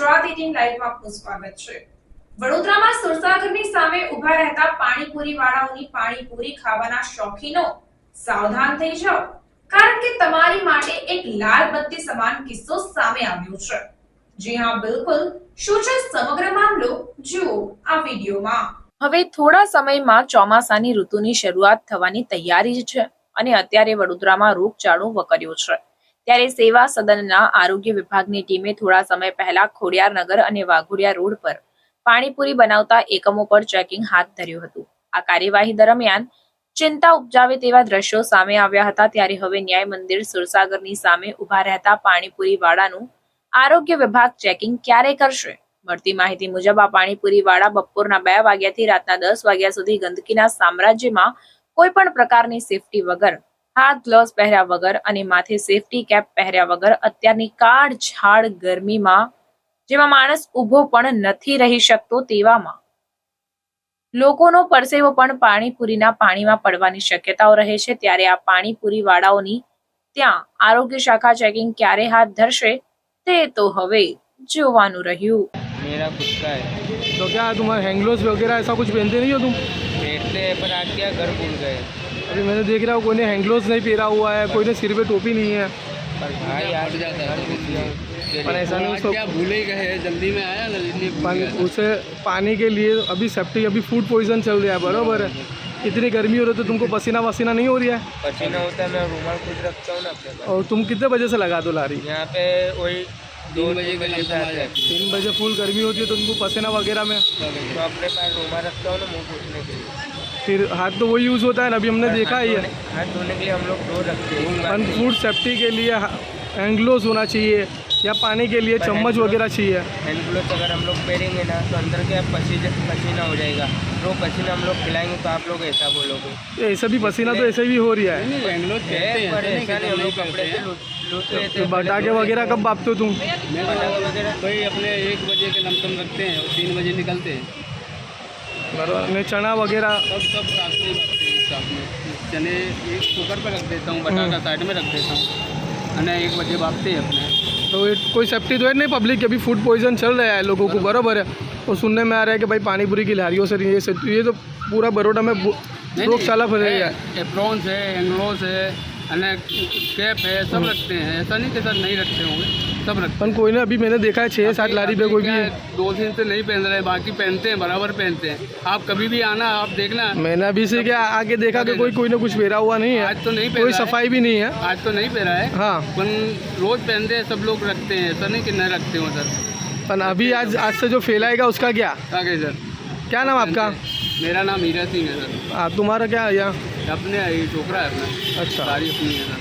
ગુજરાત 18 લાઈવમાં આપનું સ્વાગત છે। વડોદરામાં સુરસાગરની સામે ઊભા રહેતા પાણીપુરી વાળાઓની પાણીપુરી ખાવાના શોખીનો સાવધાન થઈ જાઓ, કારણ કે તમારી માટે એક લાલ બત્તી સમાન કિસ્સો સામે આવ્યો છે। જી હા, બિલકુલ। શું છે સમગ્ર મામલો, જુઓ આ વિડીયોમાં। હવે થોડા સમયમાં ચોમાસાની ઋતુની શરૂઆત થવાની તૈયારી જ છે અને અત્યારે વડોદરામાં રોગચાળો વકર્યો છે। ત્યારે સેવા સદનના આરોગ્ય વિભાગની ટીમે થોડા સમય પહેલા ખોડિયારનગર અને વાઘોડિયા રોડ પર પાણીપુરી બનાવતા એકમો પર ચેકિંગ હાથ ધર્યું હતું। આ કાર્યવાહી દરમિયાન ચિંતા ઉપજાવે તેવા દ્રશ્યો સામે આવ્યા હતા। ત્યારે હવે ન્યાય મંદિર સુરસાગરની સામે ઊભા રહેતા પાણીપુરી વાળાનું આરોગ્ય વિભાગ ચેકિંગ ક્યારે કરશે? મળતી માહિતી મુજબ આ પાણીપુરી વાળા બપોરના 2 વાગ્યાથી રાતના 10 વાગ્યા સુધી ગંદકીના સામ્રાજ્યમાં કોઈ પણ પ્રકારની સેફટી વગર, હાથ ગ્લોવ્સ પહેર્યા વગર અને માથે સેફટી કેપ પહેર્યા વગર અત્યારની કાળઝાળ ગરમીમાં, જેમાં માણસ ઊભો પણ નથી રહી શકતો, તેવામાં લોકોનો પરસેવો પણ પાણીપુરીના પાણીમાં પડવાની શક્યતાઓ રહે છે। ત્યારે આ પાણીપુરી વાળાઓની ત્યાં આરોગ્ય શાખા ચેકિંગ ક્યારે હાથ ધરશે તે તો હવે જોવાનું રહ્યું। मेरा खुद का है। तो क्या तुम्हारे हैंगलोस वगैरह ऐसा कुछ पहनते नहीं हो तुम? पहनते हैं पर आज क्या घर भूल गए। अभी मैंने देख रहा हूँ कोई ने हैंगलोस नहीं पहना हुआ है, कोई ने सिर पे टोपी नहीं है। पर भाई आज घर भूल गया। पर ऐसा नहीं उसको क्या भूले ही गए, जल्दी में आया ना इसलिए भूल गए। उसे पानी के लिए अभी सेफ्टी, अभी फूड पॉइजन चल रहा है, बराबर है। इतनी गर्मी हो रही है तो तुमको पसीना वसीना नहीं हो रही है? पसीना होता है, मैं रुमाल खुद रखता हूँ ना अपने पास। और तुम कितने बजे से लगा दो लारी? यहाँ पे वही 3 बजे के लमसम आ जाए। 3 बजे फुल गर्मी होती है तो तुमको पसीना वगैरह में तो अपने पास रुमाल रखता हूँ ना मुँह पोछने के लिए। फिर हाथ तो वही यूज़ होता है ना, अभी हमने देखा ही है। हाथ धोने के लिए हम लोग दो रखते हैं। और फूड सेफ्टी के लिए हैंड ग्लोव्स होना चाहिए या पानी के लिए चम्मच वगैरह चाहिए। हैंड ग्लोव्स अगर हम लोग पहनेंगे ना तो अंदर क्या पसीना हो जाएगा, तो पसीना हम लोग खिलाएंगे तो आप लोग ऐसा बोलोगे। ऐसा भी पसीना तो ऐसे भी हो रहा है। नहीं, हैंगलोस पहनते हैं, पर ऐसा नहीं ऐसा नहीं, हम लोग कहते कपड़े से हैं। लूट लेते तो हैं। पटाखे वगैरह कब बापते हो तुम? मैं भाई अपने 1 बजे के लमसम रखते हैं और 3 बजे निकलते हैं। बराबर। ने चना वगैरह सब साथ में रखते हैं, साथ में चने एक कुकर पे रख देता हूँ, बटाका साइड में रख देता हूँ, અને 1 बजे भागते हैं अपने। तो ये कोई सेफ्टी तो है नहीं पब्लिक की? अभी फूड पॉइजन चल रहा है लोगों को, बराबर है। और सुनने में आ रहा है कि भाई पानीपुरी की लारियों से ये तो पूरा बड़ौदा में रोगचाला फैल रही है। एप्रॉन्स है, हैंगलोस है, અને कैप है, सब रखते हैं। ऐसा नहीं कि सर नहीं रखते होंगे, सब रखते पर कोई ना, अभी मैंने देखा है 6-7 लारी पे कोई भी 2 दिन से नहीं पहन रहे हैं, बाकी पहनते हैं, बराबर पहनते हैं। आप कभी भी आना, आप देखना। मैंने अभी से क्या आगे देखा कि कोई ना कुछ पहरा हुआ नहीं है, आज तो नहीं कोई पहना है। सफाई भी नहीं है। आज तो नहीं पहना है, हाँ, पर रोज पहनते हैं, सब लोग रखते हैं। ऐसा नहीं कि नहीं रखते हो सर। पर अभी आज से जो फैलाएगा उसका क्या? आगे सर, क्या नाम आपका? मेरा नाम हीरा सिंह है सर। तुम्हारा क्या है यहाँ? अपने ये छोकरा है अपना। अच्छा। सारी अपनी है सर।